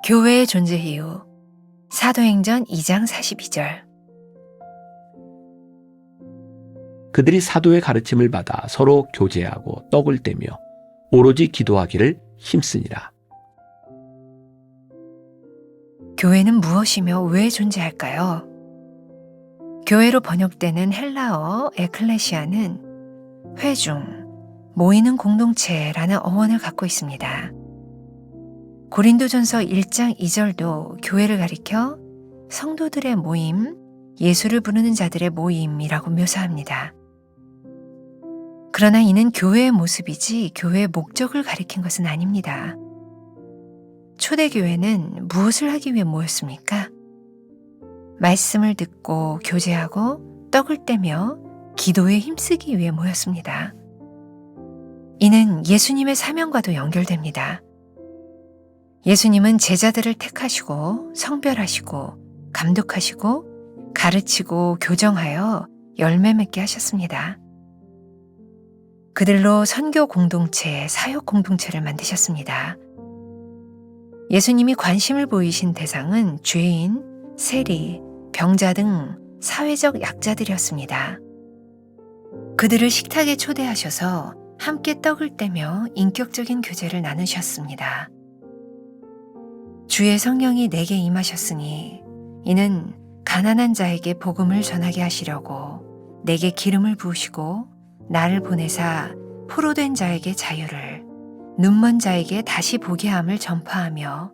교회의 존재 이유 사도행전 2장 42절. 그들이 사도의 가르침을 받아 서로 교제하고 떡을 떼며 오로지 기도하기를 힘쓰니라. 교회는 무엇이며 왜 존재할까요? 교회로 번역되는 헬라어 에클레시아는 회중, 모이는 공동체라는 어원을 갖고 있습니다. 고린도전서 1장 2절도 교회를 가리켜 성도들의 모임, 예수를 부르는 자들의 모임이라고 묘사합니다. 그러나 이는 교회의 모습이지 교회의 목적을 가리킨 것은 아닙니다. 초대교회는 무엇을 하기 위해 모였습니까? 말씀을 듣고 교제하고 떡을 떼며 기도에 힘쓰기 위해 모였습니다. 이는 예수님의 사명과도 연결됩니다. 예수님은 제자들을 택하시고 성별하시고 감독하시고 가르치고 교정하여 열매 맺게 하셨습니다. 그들로 선교 공동체, 사역 공동체를 만드셨습니다. 예수님이 관심을 보이신 대상은 죄인, 세리, 병자 등 사회적 약자들이었습니다. 그들을 식탁에 초대하셔서 함께 떡을 떼며 인격적인 교제를 나누셨습니다. 주의 성령이 내게 임하셨으니 이는 가난한 자에게 복음을 전하게 하시려고 내게 기름을 부으시고 나를 보내사 포로된 자에게 자유를, 눈먼 자에게 다시 보게 함을 전파하며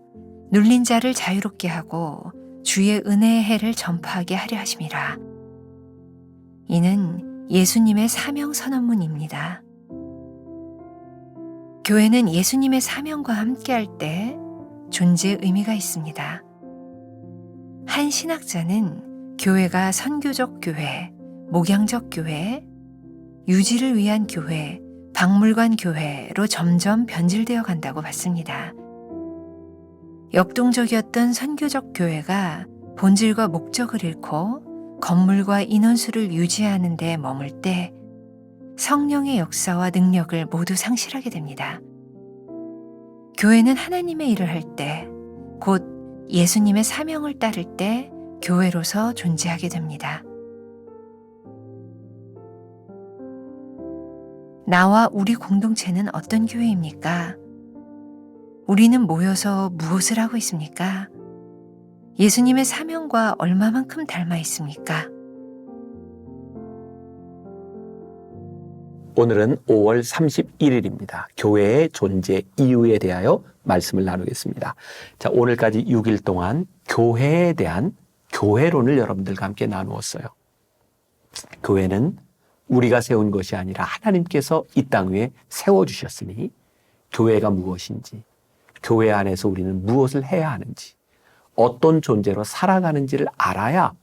눌린 자를 자유롭게 하고 주의 은혜의 해를 전파하게 하려 하심이라. 이는 예수님의 사명 선언문입니다. 교회는 예수님의 사명과 함께할 때 존재의 의미가 있습니다. 한 신학자는 교회가 선교적 교회, 목양적 교회, 유지를 위한 교회, 박물관 교회로 점점 변질되어 간다고 봤습니다. 역동적이었던 선교적 교회가 본질과 목적을 잃고 건물과 인원수를 유지하는 데 머물 때 성령의 역사와 능력을 모두 상실하게 됩니다. 교회는 하나님의 일을 할 때, 곧 예수님의 사명을 따를 때 교회로서 존재하게 됩니다. 나와 우리 공동체는 어떤 교회입니까? 우리는 모여서 무엇을 하고 있습니까? 예수님의 사명과 얼마만큼 닮아 있습니까? 오늘은 5월 31일입니다. 교회의 존재 이유에 대하여 말씀을 나누겠습니다. 자, 오늘까지 6일 동안 교회에 대한 교회론을 여러분들과 함께 나누었어요. 교회는 우리가 세운 것이 아니라 하나님께서 이 땅 위에 세워주셨으니 교회가 무엇인지, 교회 안에서 우리는 무엇을 해야 하는지, 어떤 존재로 살아가는지를 알아야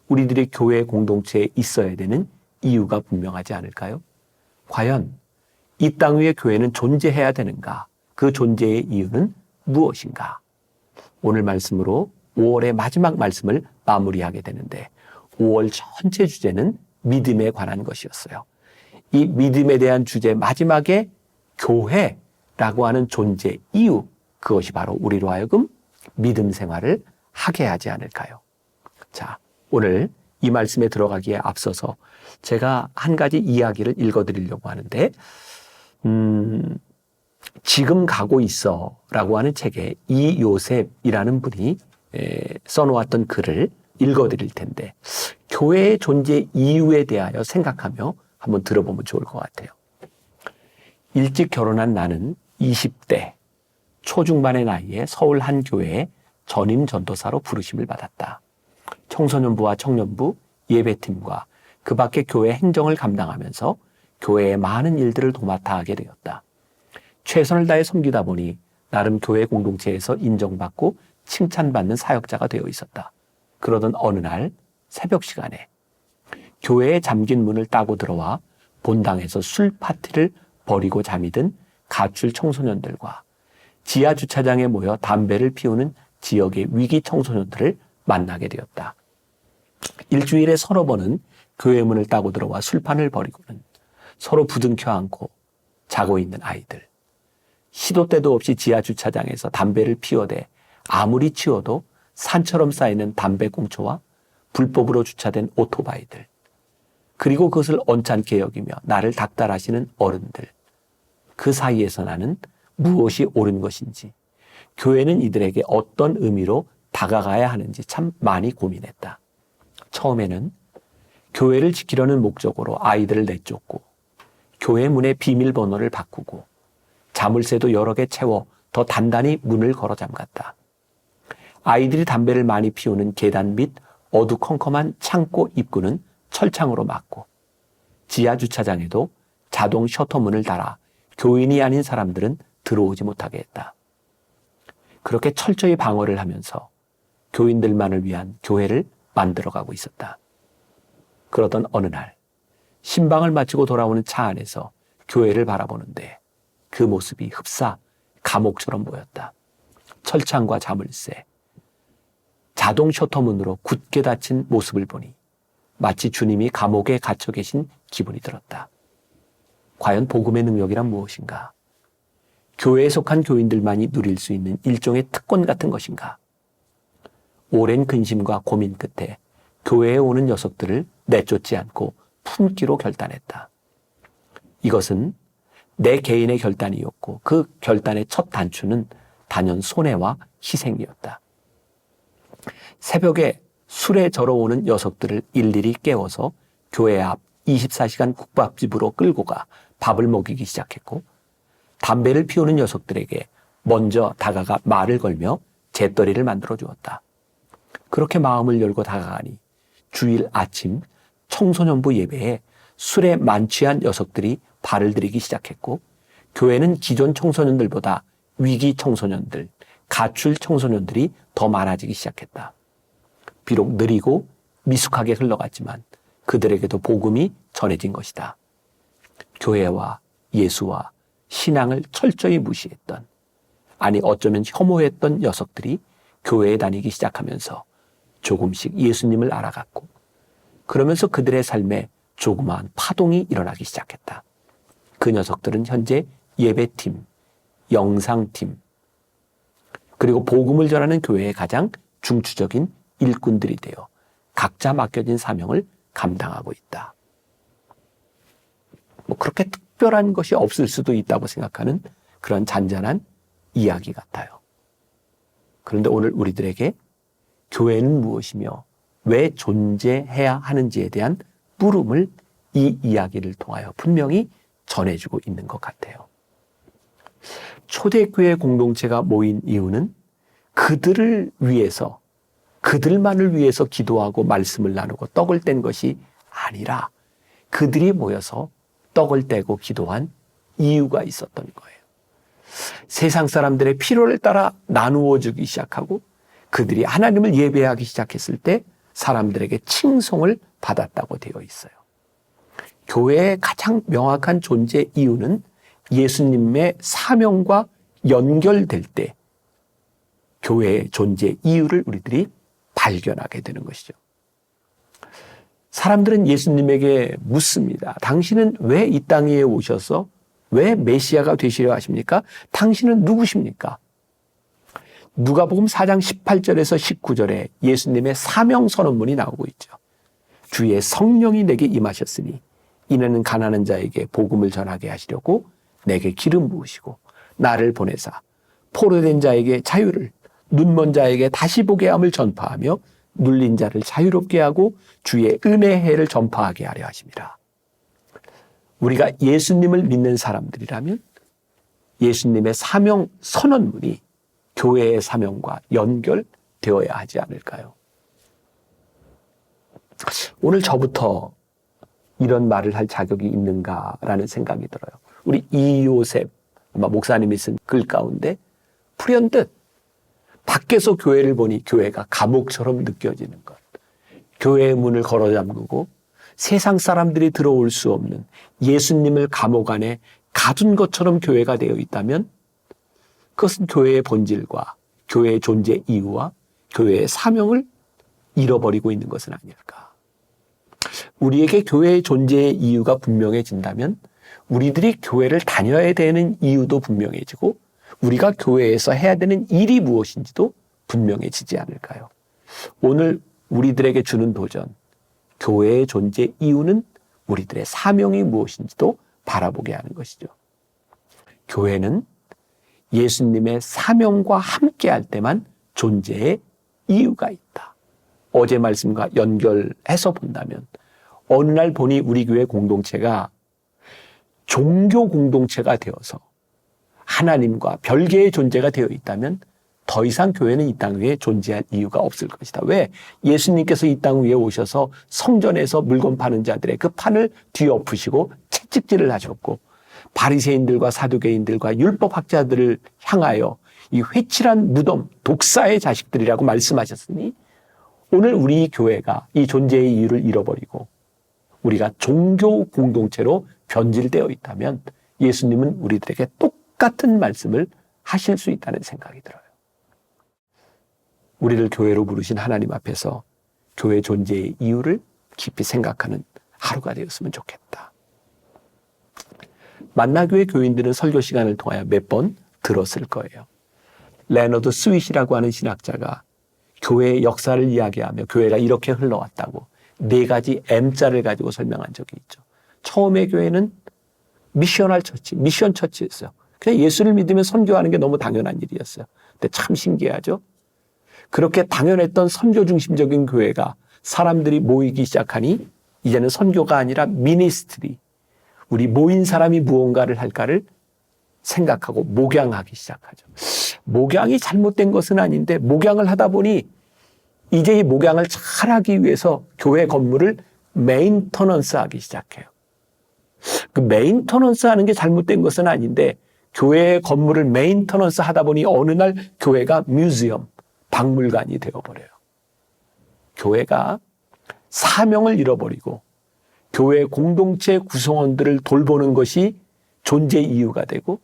우리들의 교회 공동체에 있어야 되는 이유가 분명하지 않을까요? 과연 이 땅 위에 교회는 존재해야 되는가? 그 존재의 이유는 무엇인가? 오늘 말씀으로 5월의 마지막 말씀을 마무리하게 되는데 5월 전체 주제는 믿음에 관한 것이었어요. 이 믿음에 대한 주제 마지막에 교회라고 하는 존재 이유, 그것이 바로 우리로 하여금 믿음 생활을 하게 하지 않을까요? 자, 오늘 이 말씀에 들어가기에 앞서서 제가 한 가지 이야기를 읽어드리려고 하는데 지금 가고 있어 라고 하는 책에 이요셉이라는 분이 써놓았던 글을 읽어드릴 텐데 교회의 존재 이유에 대하여 생각하며 한번 들어보면 좋을 것 같아요. 일찍 결혼한 나는 20대 초중반의 나이에 서울 한 교회에 전임 전도사로 부르심을 받았다. 청소년부와 청년부, 예배팀과 그 밖의 교회 행정을 감당하면서 교회의 많은 일들을 도맡아 하게 되었다. 최선을 다해 섬기다 보니 나름 교회 공동체에서 인정받고 칭찬받는 사역자가 되어 있었다. 그러던 어느 날 새벽 시간에 교회에 잠긴 문을 따고 들어와 본당에서 술 파티를 벌이고 잠이 든 가출 청소년들과 지하 주차장에 모여 담배를 피우는 지역의 위기 청소년들을 만나게 되었다. 일주일에 서너 번은 교회 문을 따고 들어와 술판을 벌이고는 서로 부둥켜 안고 자고 있는 아이들, 시도 때도 없이 지하 주차장에서 담배를 피워대 아무리 치워도 산처럼 쌓이는 담배꽁초와 불법으로 주차된 오토바이들, 그리고 그것을 언짢게 여기며 나를 닥달하시는 어른들, 그 사이에서 나는 무엇이 옳은 것인지, 교회는 이들에게 어떤 의미로 다가가야 하는지 참 많이 고민했다. 처음에는 교회를 지키려는 목적으로 아이들을 내쫓고, 교회 문의 비밀번호를 바꾸고, 자물쇠도 여러 개 채워 더 단단히 문을 걸어 잠갔다. 아이들이 담배를 많이 피우는 계단 및 어두컴컴한 창고 입구는 철창으로 막고, 지하 주차장에도 자동 셔터문을 달아 교인이 아닌 사람들은 들어오지 못하게 했다. 그렇게 철저히 방어를 하면서 교인들만을 위한 교회를 만들어가고 있었다. 그러던 어느 날 신방을 마치고 돌아오는 차 안에서 교회를 바라보는데 그 모습이 흡사 감옥처럼 보였다. 철창과 자물쇠, 자동 셔터문으로 굳게 닫힌 모습을 보니 마치 주님이 감옥에 갇혀 계신 기분이 들었다. 과연 복음의 능력이란 무엇인가? 교회에 속한 교인들만이 누릴 수 있는 일종의 특권 같은 것인가? 오랜 근심과 고민 끝에 교회에 오는 녀석들을 내쫓지 않고 품기로 결단했다. 이것은 내 개인의 결단이었고 그 결단의 첫 단추는 단연 손해와 희생이었다. 새벽에 술에 절어오는 녀석들을 일일이 깨워서 교회 앞 24시간 국밥집으로 끌고 가 밥을 먹이기 시작했고, 담배를 피우는 녀석들에게 먼저 다가가 말을 걸며 재떨이를 만들어 주었다. 그렇게 마음을 열고 다가가니 주일 아침 청소년부 예배에 술에 만취한 녀석들이 발을 들이기 시작했고, 교회는 기존 청소년들보다 위기 청소년들, 가출 청소년들이 더 많아지기 시작했다. 비록 느리고 미숙하게 흘러갔지만 그들에게도 복음이 전해진 것이다. 교회와 예수와 신앙을 철저히 무시했던, 아니 어쩌면 혐오했던 녀석들이 교회에 다니기 시작하면서 조금씩 예수님을 알아갔고, 그러면서 그들의 삶에 조그마한 파동이 일어나기 시작했다. 그 녀석들은 현재 예배팀, 영상팀, 그리고 복음을 전하는 교회의 가장 중추적인 일꾼들이 되어 각자 맡겨진 사명을 감당하고 있다. 그렇게 특별한 것이 없을 수도 있다고 생각하는 그런 잔잔한 이야기 같아요. 그런데 오늘 우리들에게 교회는 무엇이며 왜 존재해야 하는지에 대한 물음을 이 이야기를 통하여 분명히 전해주고 있는 것 같아요. 초대교회 공동체가 모인 이유는 그들을 위해서, 그들만을 위해서 기도하고 말씀을 나누고 떡을 뗀 것이 아니라 그들이 모여서 떡을 떼고 기도한 이유가 있었던 거예요. 세상 사람들의 필요를 따라 나누어 주기 시작하고 그들이 하나님을 예배하기 시작했을 때 사람들에게 칭송을 받았다고 되어 있어요. 교회의 가장 명확한 존재 이유는 예수님의 사명과 연결될 때 교회의 존재 이유를 우리들이 발견하게 되는 것이죠. 사람들은 예수님에게 묻습니다. 당신은 왜 이 땅에 오셔서 왜 메시아가 되시려 하십니까? 당신은 누구십니까? 누가복음 4장 18절에서 19절에 예수님의 사명 선언문이 나오고 있죠. 주의 성령이 내게 임하셨으니 이는 가난한 자에게 복음을 전하게 하시려고 내게 기름 부으시고 나를 보내사 포로된 자에게 자유를, 눈먼 자에게 다시 보게 함을 전파하며 눌린 자를 자유롭게 하고 주의 은혜의 해를 전파하게 하려 하심이라. 우리가 예수님을 믿는 사람들이라면 예수님의 사명 선언문이 교회의 사명과 연결되어야 하지 않을까요? 오늘 저부터 이런 말을 할 자격이 있는가라는 생각이 들어요. 우리 이요셉 아마 목사님이 쓴 글 가운데 불현듯 밖에서 교회를 보니 교회가 감옥처럼 느껴지는 것, 교회의 문을 걸어 잠그고 세상 사람들이 들어올 수 없는 예수님을 감옥 안에 가둔 것처럼 교회가 되어 있다면 그것은 교회의 본질과 교회의 존재 이유와 교회의 사명을 잃어버리고 있는 것은 아닐까. 우리에게 교회의 존재의 이유가 분명해진다면 우리들이 교회를 다녀야 되는 이유도 분명해지고 우리가 교회에서 해야 되는 일이 무엇인지도 분명해지지 않을까요? 오늘 우리들에게 주는 도전, 교회의 존재 이유는 우리들의 사명이 무엇인지도 바라보게 하는 것이죠. 교회는 예수님의 사명과 함께할 때만 존재의 이유가 있다. 어제 말씀과 연결해서 본다면 어느 날 보니 우리 교회 공동체가 종교 공동체가 되어서 하나님과 별개의 존재가 되어 있다면 더 이상 교회는 이 땅 위에 존재할 이유가 없을 것이다. 왜? 예수님께서 이 땅 위에 오셔서 성전에서 물건 파는 자들의 그 판을 뒤엎으시고 채찍질을 하셨고 바리새인들과 사두개인들과 율법학자들을 향하여 이 회칠한 무덤, 독사의 자식들이라고 말씀하셨으니 오늘 우리 교회가 이 존재의 이유를 잃어버리고 우리가 종교 공동체로 변질되어 있다면 예수님은 우리들에게 똑같은 말씀을 하실 수 있다는 생각이 들어요. 우리를 교회로 부르신 하나님 앞에서 교회 존재의 이유를 깊이 생각하는 하루가 되었으면 좋겠다. 만나교회 교인들은 설교 시간을 통하여 몇 번 들었을 거예요. 레너드 스윗이라고 하는 신학자가 교회의 역사를 이야기하며 교회가 이렇게 흘러왔다고 4가지 M자를 가지고 설명한 적이 있죠. 처음에 교회는 미셔널 처치, 미션 처치였어요. 그냥 예수를 믿으면 선교하는 게 너무 당연한 일이었어요. 근데 참 신기하죠? 그렇게 당연했던 선교 중심적인 교회가 사람들이 모이기 시작하니 이제는 선교가 아니라 미니스트리, 우리 모인 사람이 무언가를 할까를 생각하고 목양하기 시작하죠. 목양이 잘못된 것은 아닌데 목양을 하다 보니 이제 이 목양을 잘하기 위해서 교회 건물을 메인터넌스 하기 시작해요. 그 메인터넌스 하는 게 잘못된 것은 아닌데 교회 건물을 메인터넌스 하다 보니 어느 날 교회가 뮤지엄, 박물관이 되어버려요. 교회가 사명을 잃어버리고 교회 공동체 구성원들을 돌보는 것이 존재 이유가 되고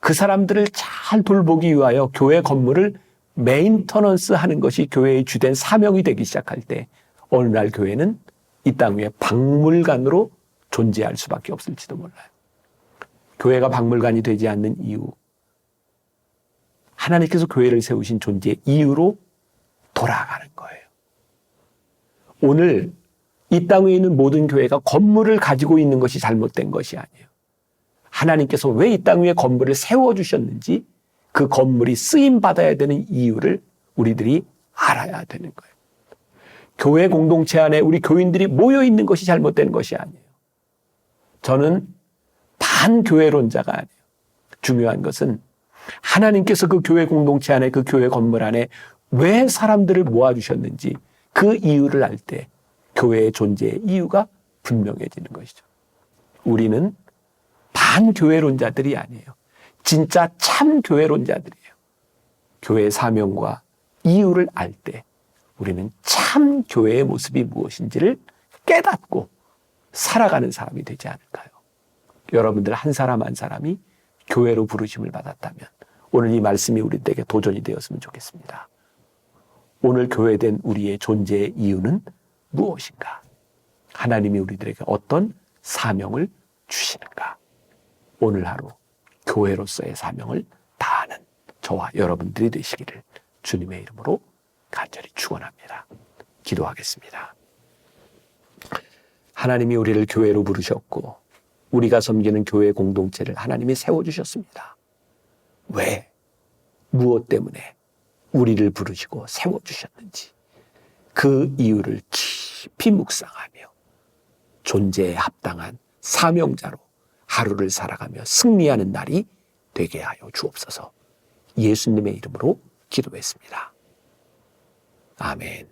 그 사람들을 잘 돌보기 위하여 교회 건물을 메인터넌스 하는 것이 교회의 주된 사명이 되기 시작할 때 어느 날 교회는 이 땅 위에 박물관으로 존재할 수밖에 없을지도 몰라요. 교회가 박물관이 되지 않는 이유, 하나님께서 교회를 세우신 존재의 이유로 돌아가는 거예요. 오늘 이 땅 위에 있는 모든 교회가 건물을 가지고 있는 것이 잘못된 것이 아니에요. 하나님께서 왜 이 땅 위에 건물을 세워주셨는지 그 건물이 쓰임받아야 되는 이유를 우리들이 알아야 되는 거예요. 교회 공동체 안에 우리 교인들이 모여 있는 것이 잘못된 것이 아니에요. 저는 반교회론자가 아니에요. 중요한 것은 하나님께서 그 교회 공동체 안에 그 교회 건물 안에 왜 사람들을 모아주셨는지 그 이유를 알 때 교회의 존재의 이유가 분명해지는 것이죠. 우리는 반교회론자들이 아니에요. 진짜 참 교회론자들이에요. 교회의 사명과 이유를 알 때 우리는 참 교회의 모습이 무엇인지를 깨닫고 살아가는 사람이 되지 않을까요? 여러분들 한 사람 한 사람이 교회로 부르심을 받았다면 오늘 이 말씀이 우리에게 도전이 되었으면 좋겠습니다. 오늘 교회된 우리의 존재의 이유는 무엇인가? 하나님이 우리들에게 어떤 사명을 주시는가? 오늘 하루 교회로서의 사명을 다하는 저와 여러분들이 되시기를 주님의 이름으로 간절히 축원합니다. 기도하겠습니다. 하나님이 우리를 교회로 부르셨고 우리가 섬기는 교회 공동체를 하나님이 세워주셨습니다. 왜? 무엇 때문에 우리를 부르시고 세워주셨는지 그 이유를 깊이 묵상하며 존재에 합당한 사명자로 하루를 살아가며 승리하는 날이 되게 하여 주옵소서. 예수님의 이름으로 기도했습니다. 아멘.